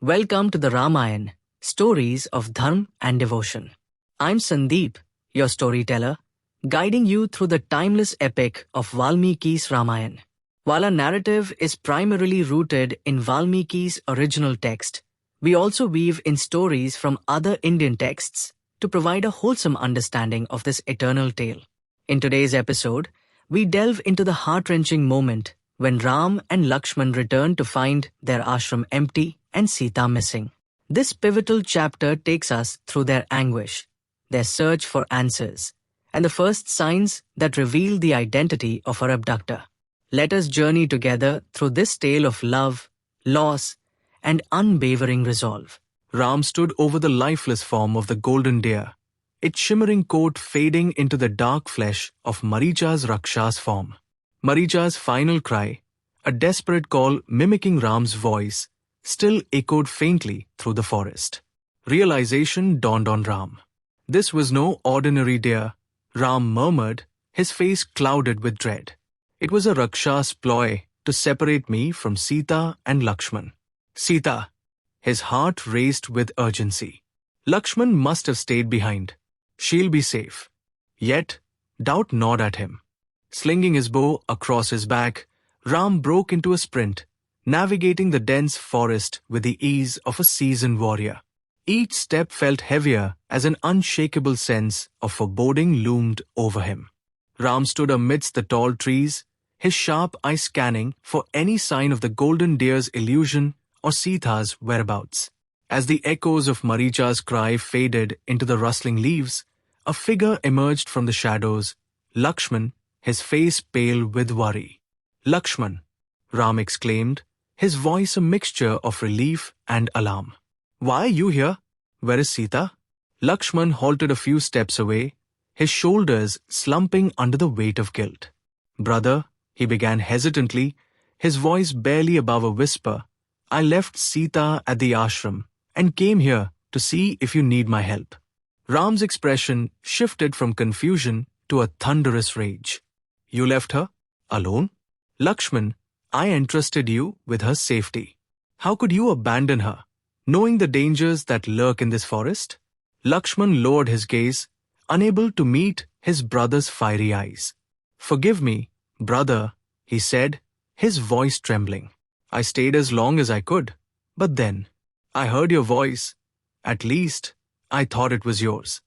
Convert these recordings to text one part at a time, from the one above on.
Welcome to the Ramayan, Stories of Dharma and Devotion. I'm Sandeep, your storyteller, guiding you through the timeless epic of Valmiki's Ramayan. While our narrative is primarily rooted in Valmiki's original text, we also weave in stories from other Indian texts to provide a wholesome understanding of this eternal tale. In today's episode, we delve into the heart-wrenching moment when Ram and Lakshman return to find their ashram empty and Sita missing. This pivotal chapter takes us through their anguish, their search for answers, and the first signs that reveal the identity of our abductor. Let us journey together through this tale of love, loss, and unwavering resolve. Ram stood over the lifeless form of the golden deer, its shimmering coat fading into the dark flesh of Maricha's Rakshas form. Maricha's final cry, a desperate call mimicking Ram's voice, still echoed faintly through the forest. Realization dawned on Ram. This was no ordinary deer, Ram murmured, his face clouded with dread. It was a Rakshas ploy to separate me from Sita and Lakshman. Sita! His heart raced with urgency. Lakshman must have stayed behind. She'll be safe. Yet, doubt gnawed at him. Slinging his bow across his back, Ram broke into a sprint, navigating the dense forest with the ease of a seasoned warrior. Each step felt heavier as an unshakable sense of foreboding loomed over him. Ram stood amidst the tall trees, his sharp eyes scanning for any sign of the golden deer's illusion or Sita's whereabouts. As the echoes of Maricha's cry faded into the rustling leaves, a figure emerged from the shadows, Lakshman, his face pale with worry. "Lakshman!" Ram exclaimed, his voice a mixture of relief and alarm. "Why are you here? Where is Sita?" Lakshman halted a few steps away, his shoulders slumping under the weight of guilt. "Brother," he began hesitantly, his voice barely above a whisper, "I left Sita at the ashram and came here to see if you need my help." Ram's expression shifted from confusion to a thunderous rage. "You left her? Alone? Lakshman, I entrusted you with her safety. How could you abandon her, knowing the dangers that lurk in this forest?" Lakshman lowered his gaze, unable to meet his brother's fiery eyes. "Forgive me, brother," he said, his voice trembling. "I stayed as long as I could, but then I heard your voice. At least, I thought it was yours.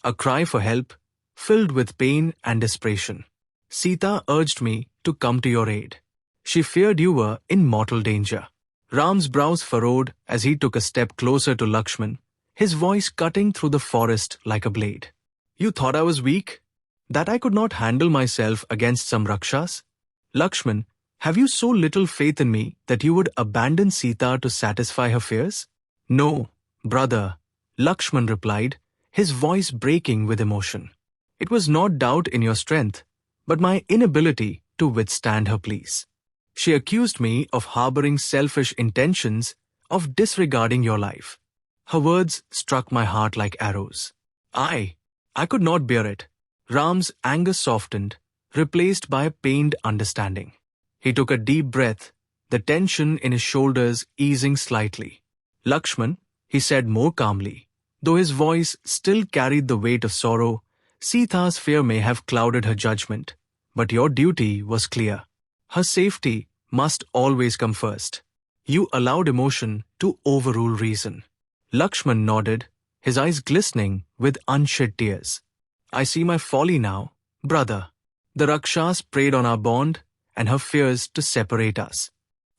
A cry for help, filled with pain and desperation. Sita urged me to come to your aid. She feared you were in mortal danger." Ram's brows furrowed as he took a step closer to Lakshman, his voice cutting through the forest like a blade. "You thought I was weak? That I could not handle myself against some Rakshas? Lakshman, have you so little faith in me that you would abandon Sita to satisfy her fears?" "No, brother," Lakshman replied, his voice breaking with emotion. "It was not doubt in your strength, but my inability to withstand her pleas. She accused me of harboring selfish intentions, of disregarding your life." Her words struck my heart like arrows. I could not bear it. Ram's anger softened, replaced by a pained understanding. He took a deep breath, the tension in his shoulders easing slightly. "Lakshman," he said more calmly, though his voice still carried the weight of sorrow, "Sita's fear may have clouded her judgment, but your duty was clear. Her safety must always come first. You allowed emotion to overrule reason." Lakshman nodded, his eyes glistening with unshed tears. "I see my folly now, brother. The Rakshas preyed on our bond and her fears to separate us.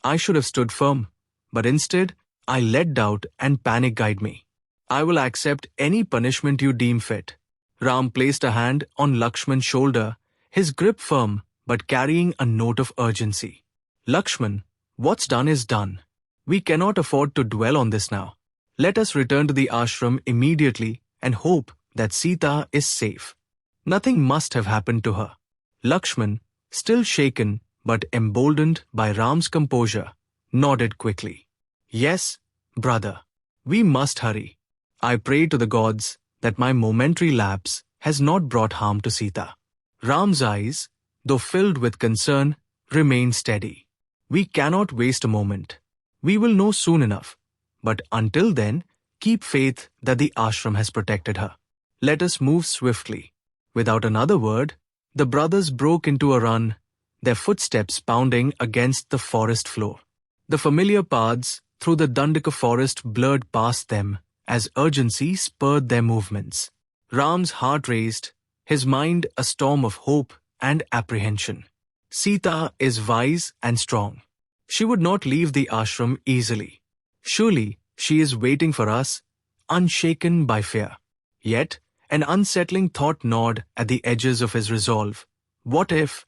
I should have stood firm, but instead I let doubt and panic guide me. I will accept any punishment you deem fit." Ram placed a hand on Lakshman's shoulder, his grip firm but carrying a note of urgency. "Lakshman, what's done is done. We cannot afford to dwell on this now. Let us return to the ashram immediately and hope that Sita is safe. Nothing must have happened to her." Lakshman, still shaken but emboldened by Ram's composure, nodded quickly. "Yes, brother, we must hurry. I pray to the gods that my momentary lapse has not brought harm to Sita." Ram's eyes, though filled with concern, remained steady. "We cannot waste a moment. We will know soon enough. But until then, keep faith that the ashram has protected her. Let us move swiftly. Without another word, the brothers broke into a run, their footsteps pounding against the forest floor. The familiar paths through the Dandaka Forest blurred past them as urgency spurred their movements. Ram's heart raced, his mind a storm of hope and apprehension. Sita is wise and strong. She would not leave the ashram easily. Surely she is waiting for us, unshaken by fear. Yet, an unsettling thought gnawed at the edges of his resolve. What if?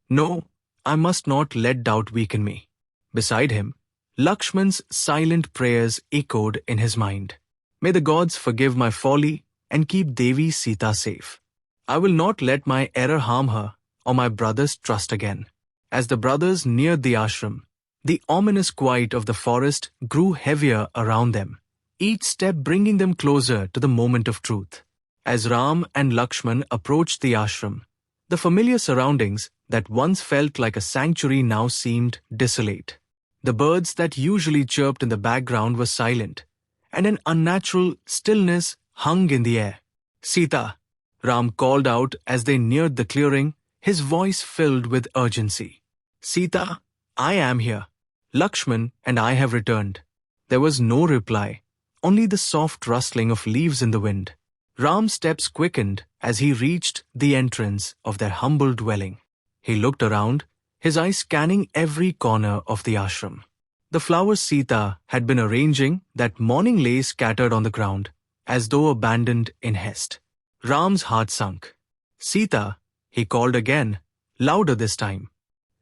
No, I must not let doubt weaken me. Beside him, Lakshman's silent prayers echoed in his mind. May the gods forgive my folly and keep Devi Sita safe. I will not let my error harm her or my brother's trust again. As the brothers neared the ashram, the ominous quiet of the forest grew heavier around them, each step bringing them closer to the moment of truth. As Ram and Lakshman approached the ashram, the familiar surroundings that once felt like a sanctuary now seemed desolate. The birds that usually chirped in the background were silent, and an unnatural stillness hung in the air. Sita, Ram called out as they neared the clearing, his voice filled with urgency. Sita, I am here. Lakshman and I have returned. There was no reply, only the soft rustling of leaves in the wind. Ram's steps quickened as he reached the entrance of their humble dwelling. He looked around, his eyes scanning every corner of the ashram. The flowers Sita had been arranging that morning lay scattered on the ground, as though abandoned in haste. Ram's heart sunk. Sita, he called again, louder this time.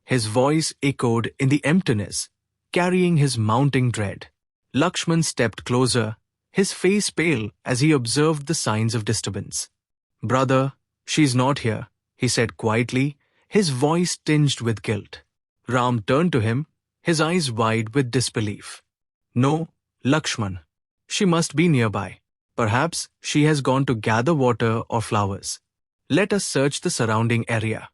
His voice echoed in the emptiness, carrying his mounting dread. Lakshman stepped closer, his face pale as he observed the signs of disturbance. Brother, she's not here, he said quietly, his voice tinged with guilt. Ram turned to him, his eyes wide with disbelief. No, Lakshman. She must be nearby. Perhaps she has gone to gather water or flowers. Let us search the surrounding area.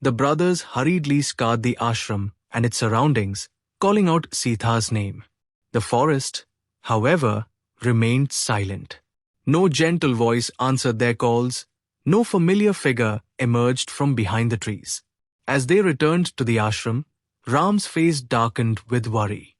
The brothers hurriedly scoured the ashram and its surroundings, calling out Sita's name. The forest, however, remained silent. No gentle voice answered their calls, no familiar figure emerged from behind the trees. As they returned to the ashram, Ram's face darkened with worry.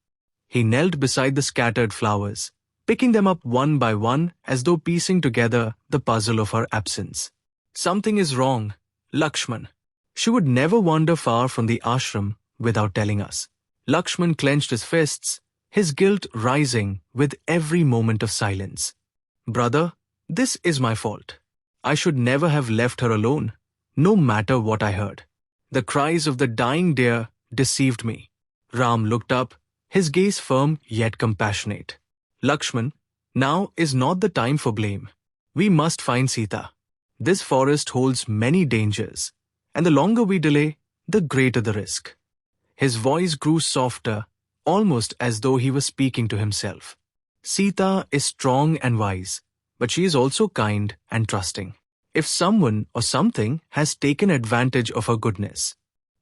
He knelt beside the scattered flowers, picking them up one by one as though piecing together the puzzle of her absence. Something is wrong, Lakshman. She would never wander far from the ashram without telling us. Lakshman clenched his fists, his guilt rising with every moment of silence. Brother, this is my fault. I should never have left her alone, no matter what I heard. The cries of the dying deer deceived me. Ram looked up, his gaze firm yet compassionate. Lakshman, now is not the time for blame. We must find Sita. This forest holds many dangers, and the longer we delay, the greater the risk. His voice grew softer, almost as though he was speaking to himself. Sita is strong and wise, but she is also kind and trusting. If someone or something has taken advantage of her goodness,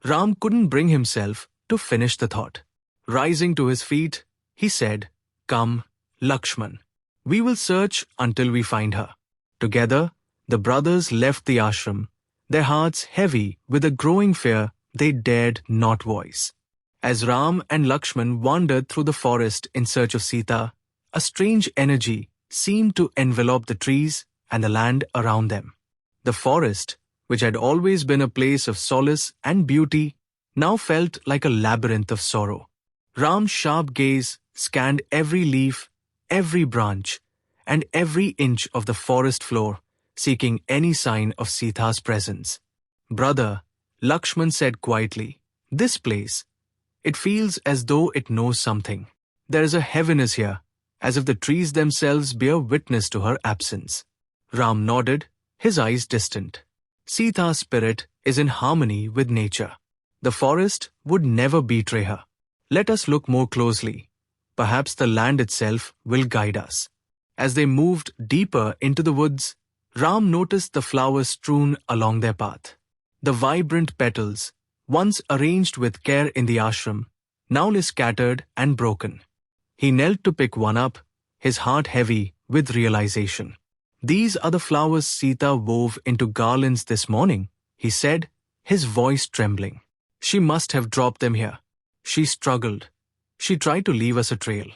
Ram couldn't bring himself to finish the thought. Rising to his feet, he said, Come, Lakshman. We will search until we find her. Together, the brothers left the ashram, their hearts heavy with a growing fear they dared not voice. As Ram and Lakshman wandered through the forest in search of Sita, a strange energy seemed to envelop the trees and the land around them. The forest, which had always been a place of solace and beauty, now felt like a labyrinth of sorrow. Ram's sharp gaze scanned every leaf, every branch, and every inch of the forest floor, seeking any sign of Sita's presence. Brother, Lakshman said quietly, this place, it feels as though it knows something. There is a heaviness here, as if the trees themselves bear witness to her absence. Ram nodded, his eyes distant. Sita's spirit is in harmony with nature. The forest would never betray her. Let us look more closely. Perhaps the land itself will guide us. As they moved deeper into the woods, Ram noticed the flowers strewn along their path. The vibrant petals, once arranged with care in the ashram, now lay scattered and broken. He knelt to pick one up, his heart heavy with realization. "These are the flowers Sita wove into garlands this morning," he said, his voice trembling. "She must have dropped them here. She struggled. She tried to leave us a trail."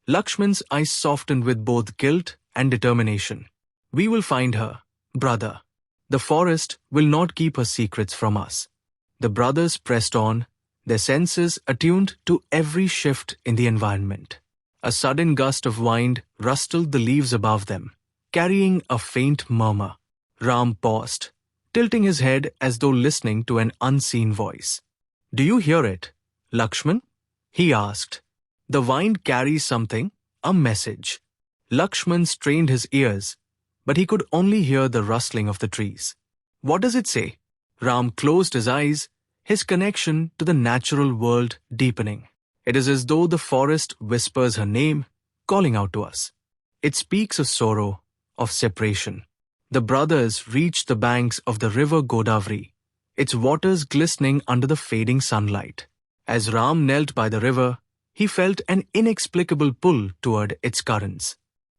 Lakshman's eyes softened with both guilt and determination. "We will find her, brother. The forest will not keep her secrets from us." The brothers pressed on, their senses attuned to every shift in the environment. A sudden gust of wind rustled the leaves above them, carrying a faint murmur. Ram paused, tilting his head as though listening to an unseen voice. "Do you hear it, Lakshman?" he asked. "The wind carries something, a message." Lakshman strained his ears, but he could only hear the rustling of the trees. "What does it say?" Ram closed his eyes, his connection to the natural world deepening. "It is as though the forest whispers her name, calling out to us. It speaks of sorrow, of separation." The brothers reached the banks of the River Godavari, its waters glistening under the fading sunlight. As Ram knelt by the river, he felt an inexplicable pull toward its currents.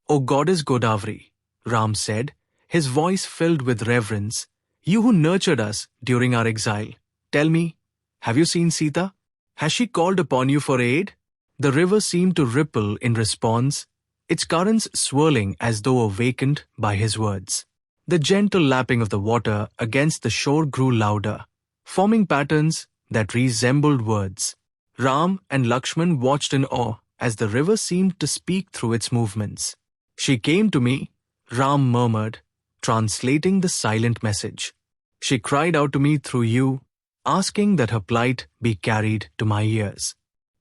"O goddess Godavari," Ram said, his voice filled with reverence, "you who nurtured us during our exile, tell me, have you seen Sita? Has she called upon you for aid?" The river seemed to ripple in response, its currents swirling as though awakened by his words. The gentle lapping of the water against the shore grew louder, forming patterns that resembled words. Ram and Lakshman watched in awe as the river seemed to speak through its movements. "She came to me," Ram murmured, translating the silent message. "She cried out to me through you, asking that her plight be carried to my ears.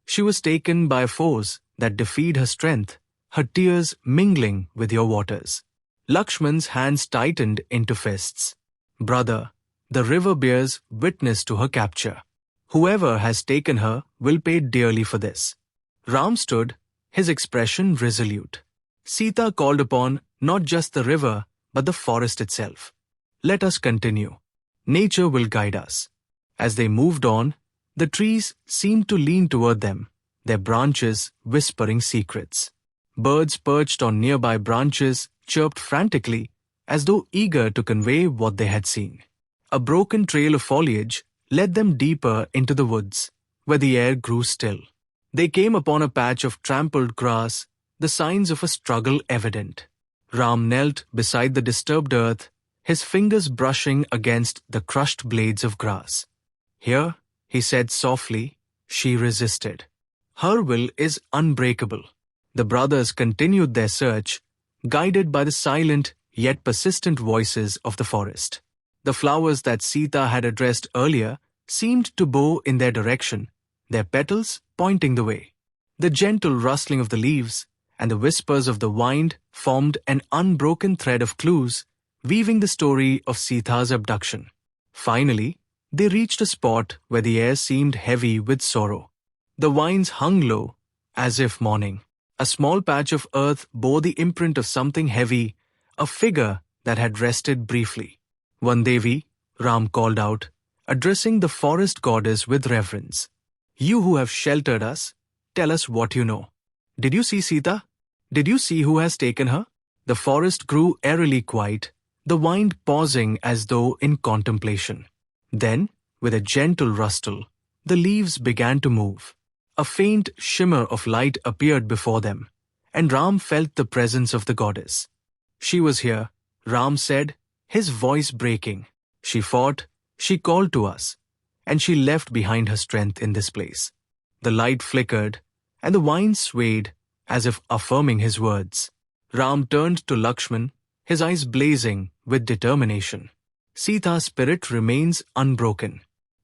She was taken by a force that defied her strength, her tears mingling with your waters." Lakshman's hands tightened into fists. "Brother, the river bears witness to her capture. Whoever has taken her will pay dearly for this." Ram stood, his expression resolute. "Sita called upon not just the river, but the forest itself. Let us continue. Nature will guide us." As they moved on, the trees seemed to lean toward them, their branches whispering secrets. Birds perched on nearby branches chirped frantically, as though eager to convey what they had seen. A broken trail of foliage led them deeper into the woods, where the air grew still. They came upon a patch of trampled grass, the signs of a struggle evident. Ram knelt beside the disturbed earth, his fingers brushing against the crushed blades of grass. "Here," he said softly, "she resisted. Her will is unbreakable." The brothers continued their search, guided by the silent yet persistent voices of the forest. The flowers that Sita had addressed earlier seemed to bow in their direction, their petals pointing the way. The gentle rustling of the leaves and the whispers of the wind formed an unbroken thread of clues, weaving the story of Sita's abduction. Finally, they reached a spot where the air seemed heavy with sorrow. The vines hung low, as if mourning. A small patch of earth bore the imprint of something heavy, a figure that had rested briefly. "Vandevi," Ram called out, addressing the forest goddess with reverence. "You who have sheltered us, tell us what you know. Did you see Sita? Did you see who has taken her?" The forest grew eerily quiet, the wind pausing as though in contemplation. Then, with a gentle rustle, the leaves began to move. A faint shimmer of light appeared before them, and Ram felt the presence of the goddess. "She was here," Ram said, his voice breaking. "She fought, she called to us, and she left behind her strength in this place." The light flickered, and the vine swayed, as if affirming his words. Ram turned to Lakshman, his eyes blazing with determination. "Sita's spirit remains unbroken.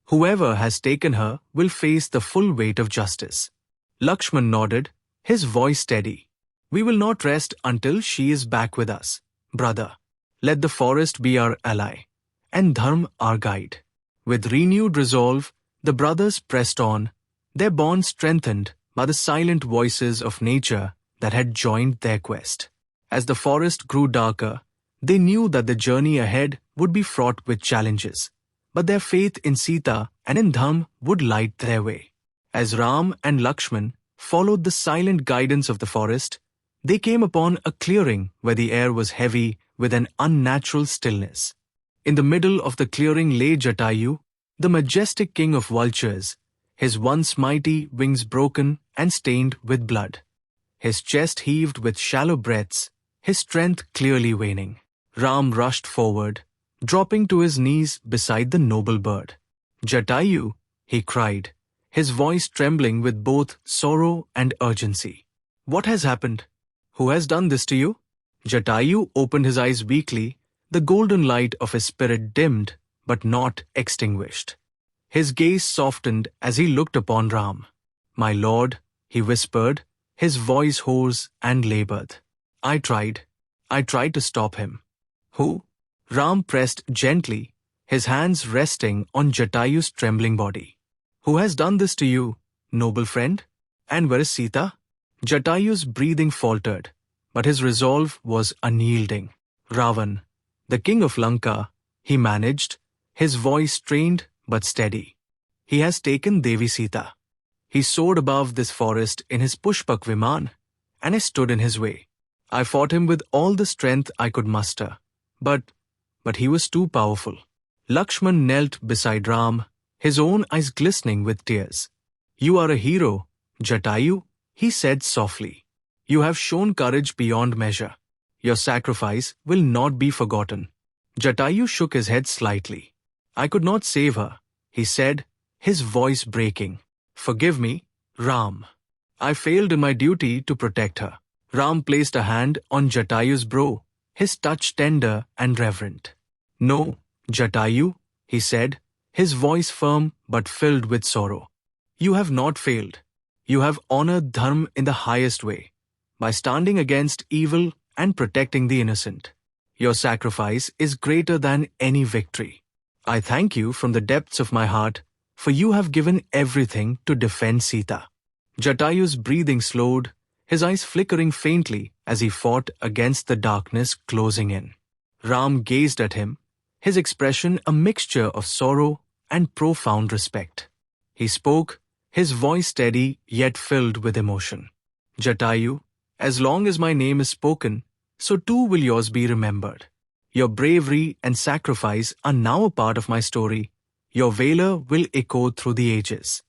Whoever has taken her will face the full weight of justice." Lakshman nodded, his voice steady. "We will not rest until she is back with us, brother. Let the forest be our ally, and Dharma our guide." With renewed resolve, the brothers pressed on, their bond strengthened by the silent voices of nature that had joined their quest. As the forest grew darker, they knew that the journey ahead would be fraught with challenges, but their faith in Sita and in Dharma would light their way. As Ram and Lakshman followed the silent guidance of the forest, They came upon a clearing where the air was heavy with an unnatural stillness. In the middle of the clearing lay Jatayu, the majestic king of vultures, his once mighty wings broken and stained with blood. His chest heaved with shallow breaths, his strength clearly waning. Ram rushed forward, dropping to his knees beside the noble bird. "Jatayu," he cried, his voice trembling with both sorrow and urgency. "What has happened? Who has done this to you?" Jatayu opened his eyes weakly, the golden light of his spirit dimmed, but not extinguished. His gaze softened as he looked upon Ram. "My lord," he whispered, his voice hoarse and labored. I tried to stop him." "Who?" Ram pressed gently, his hands resting on Jatayu's trembling body. "Who has done this to you, noble friend? And where is Sita?" Jatayu's breathing faltered, but his resolve was unyielding. "Raavan, the king of Lanka," he managed, his voice strained but steady. "He has taken Devi Sita. He soared above this forest in his Pushpak Viman, and I stood in his way. I fought him with all the strength I could muster, but he was too powerful." Lakshman knelt beside Ram, his own eyes glistening with tears. "You are a hero, Jatayu," he said softly. "You have shown courage beyond measure. Your sacrifice will not be forgotten." Jatayu shook his head slightly. "I could not save her," he said, his voice breaking. "Forgive me, Ram. I failed in my duty to protect her." Ram placed a hand on Jatayu's brow, his touch tender and reverent. "No, Jatayu," he said, his voice firm but filled with sorrow. "You have not failed. You have honored Dharma in the highest way, by standing against evil and protecting the innocent. Your sacrifice is greater than any victory. I thank you from the depths of my heart, for you have given everything to defend Sita." Jatayu's breathing slowed, his eyes flickering faintly as he fought against the darkness closing in. Ram gazed at him, his expression a mixture of sorrow and profound respect. He spoke, his voice steady yet filled with emotion. "Jatayu, as long as my name is spoken, so too will yours be remembered. Your bravery and sacrifice are now a part of my story. Your valor will echo through the ages."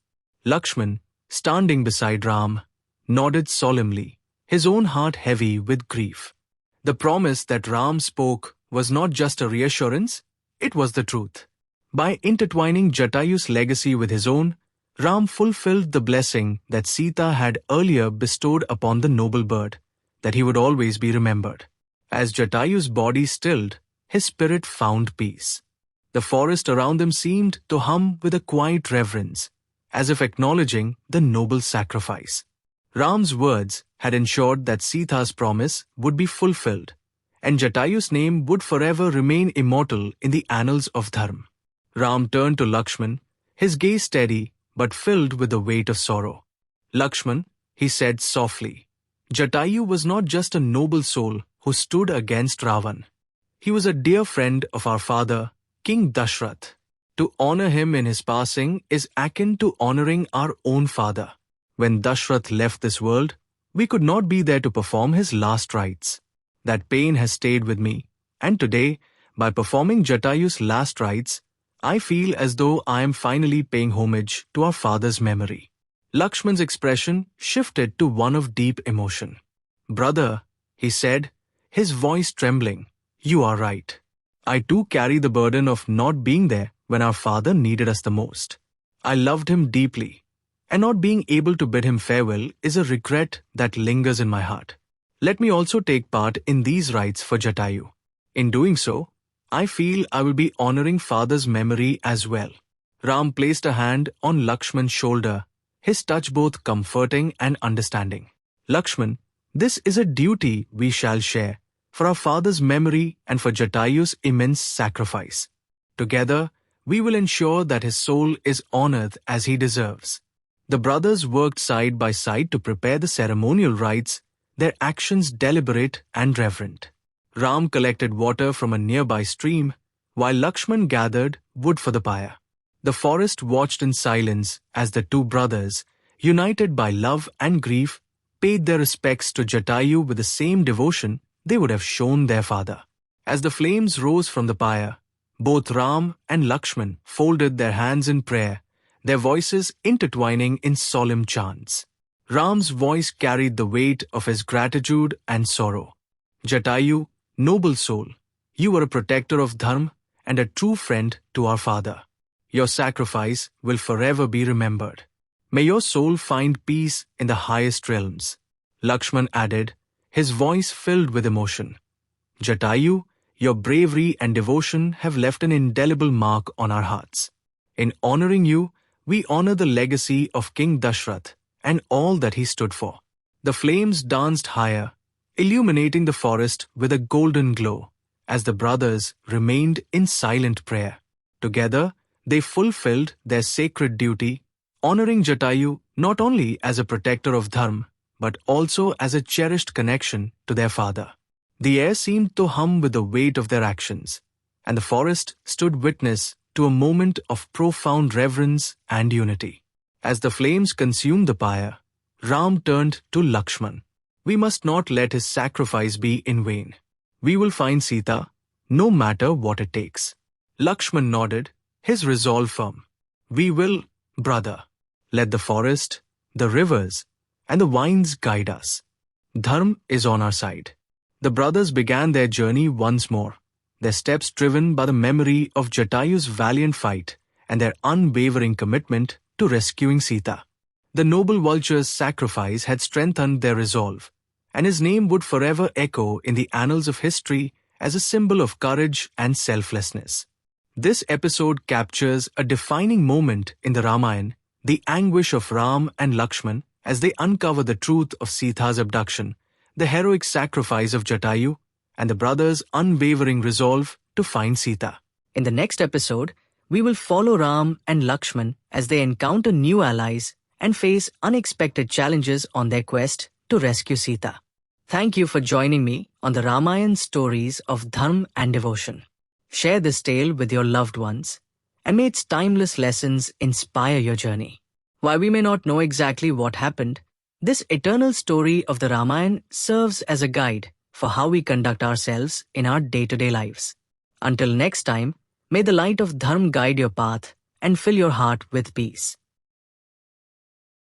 Lakshman, standing beside Ram, nodded solemnly, his own heart heavy with grief. The promise that Ram spoke was not just a reassurance, it was the truth. By intertwining Jatayu's legacy with his own, Ram fulfilled the blessing that Sita had earlier bestowed upon the noble bird, that he would always be remembered. As Jatayu's body stilled, his spirit found peace. The forest around him seemed to hum with a quiet reverence, as if acknowledging the noble sacrifice. Ram's words had ensured that Sita's promise would be fulfilled, and Jatayu's name would forever remain immortal in the annals of Dharma. Ram turned to Lakshman, his gaze steady but filled with the weight of sorrow. "Lakshman," he said softly, "Jatayu was not just a noble soul who stood against Raavan. He was a dear friend of our father, King Dashrath. To honor him in his passing is akin to honoring our own father. When Dashrath left this world, we could not be there to perform his last rites. That pain has stayed with me, and today, by performing Jatayu's last rites, I feel as though I am finally paying homage to our father's memory." Lakshman's expression shifted to one of deep emotion. "Brother," he said, his voice trembling, "you are right. I too carry the burden of not being there when our father needed us the most. I loved him deeply, and not being able to bid him farewell is a regret that lingers in my heart. Let me also take part in these rites for Jatayu. In doing so, I feel I will be honoring father's memory as well." Ram placed a hand on Lakshman's shoulder, his touch both comforting and understanding. "Lakshman, this is a duty we shall share, for our father's memory and for Jatayu's immense sacrifice. Together, we will ensure that his soul is honored as he deserves." The brothers worked side by side to prepare the ceremonial rites, their actions deliberate and reverent. Ram collected water from a nearby stream, while Lakshman gathered wood for the pyre. The forest watched in silence as the two brothers, united by love and grief, paid their respects to Jatayu with the same devotion they would have shown their father. As the flames rose from the pyre, both Ram and Lakshman folded their hands in prayer, their voices intertwining in solemn chants. Ram's voice carried the weight of his gratitude and sorrow. Jatayu, noble soul, you were a protector of Dharma and a true friend to our father. Your sacrifice will forever be remembered. May your soul find peace in the highest realms. Lakshman added, his voice filled with emotion. Jatayu, your bravery and devotion have left an indelible mark on our hearts. In honoring you, we honor the legacy of King Dashrath and all that he stood for. The flames danced higher, illuminating the forest with a golden glow, as the brothers remained in silent prayer. Together, they fulfilled their sacred duty, honoring Jatayu not only as a protector of Dharma, but also as a cherished connection to their father. The air seemed to hum with the weight of their actions, and the forest stood witness to a moment of profound reverence and unity. As the flames consumed the pyre, Ram turned to Lakshman. We must not let his sacrifice be in vain. We will find Sita, no matter what it takes. Lakshman nodded, his resolve firm. We will, brother. Let the forest, the rivers, and the vines guide us. Dharma is on our side. The brothers began their journey once more, their steps driven by the memory of Jatayu's valiant fight and their unwavering commitment to rescuing Sita. The noble vulture's sacrifice had strengthened their resolve, and his name would forever echo in the annals of history as a symbol of courage and selflessness. This episode captures a defining moment in the Ramayan, the anguish of Ram and Lakshman as they uncover the truth of Sita's abduction, the heroic sacrifice of Jatayu, and the brothers' unwavering resolve to find Sita. In the next episode, we will follow Ram and Lakshman as they encounter new allies and face unexpected challenges on their quest to rescue Sita. Thank you for joining me on the Ramayan stories of Dharma and devotion. Share this tale with your loved ones, and may its timeless lessons inspire your journey. While we may not know exactly what happened, this eternal story of the Ramayan serves as a guide for how we conduct ourselves in our day-to-day lives. Until next time, may the light of Dharma guide your path and fill your heart with peace.